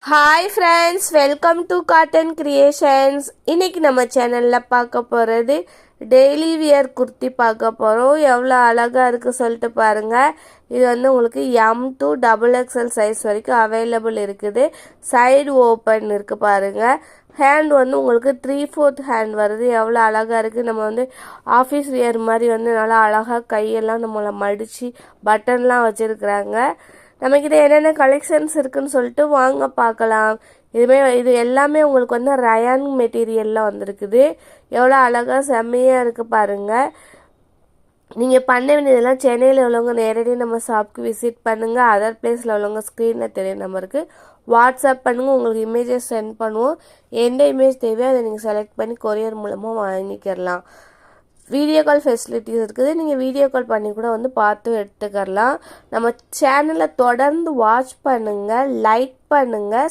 Hi friends, welcome to cotton creations. இன்னைக்கு நம்ம சேனலில் பார்க்க போகிறது டெய்லி வியர் குர்த்தி பார்க்க போகிறோம். எவ்வளோ அழகாக இருக்குது சொல்லிட்டு பாருங்கள். இது உங்களுக்கு M to double XL size வரைக்கும் அவைலபிள் இருக்குது. சைடு ஓப்பன் இருக்குது பாருங்கள். ஹேண்ட் உங்களுக்கு 3/4 ஹேண்ட் வருது. எவ்வளோ அழகாக இருக்குது. நம்ம ஆஃபீஸ் வியர் மாதிரி நல்லா அழகாக கையெல்லாம் நம்மளை மடித்து பட்டன்லாம் வச்சுருக்குறாங்க. நம்மக்கிட்ட என்னென்ன கலெக்ஷன்ஸ் இருக்குன்னு சொல்லிட்டு வாங்க பார்க்கலாம். இது எல்லாமே உங்களுக்கு ரயான் மெட்டீரியலில் வந்திருக்குது. எவ்வளோ அழகாக செம்மையாக இருக்குது பாருங்கள். நீங்கள் பண்ண வேண்டியதெல்லாம் சென்னையில் உள்ளவங்க நேரடியாக நம்ம ஷாப்புக்கு விசிட் பண்ணுங்கள். அதர் பிளேஸில் உள்ளவங்க ஸ்க்ரீனில் தெரிய நம்பருக்கு வாட்ஸ்அப் பண்ணுங்கள். உங்களுக்கு இமேஜஸ் சென்ட் பண்ணுவோம். எந்த இமேஜ் தேவையோ அதை நீங்கள் செலக்ட் பண்ணி கொரியர் மூலமாக வாங்கிக்கிறலாம். வீடியோ கால் ஃபெசிலிட்டிஸ் இருக்குது. நீங்கள் வீடியோ கால் பண்ணி கூட பார்த்து எடுத்துக்கலாம். நம்ம சேனலை தொடர்ந்து வாட்ச் பண்ணுங்கள், லைக் பண்ணுங்கள்.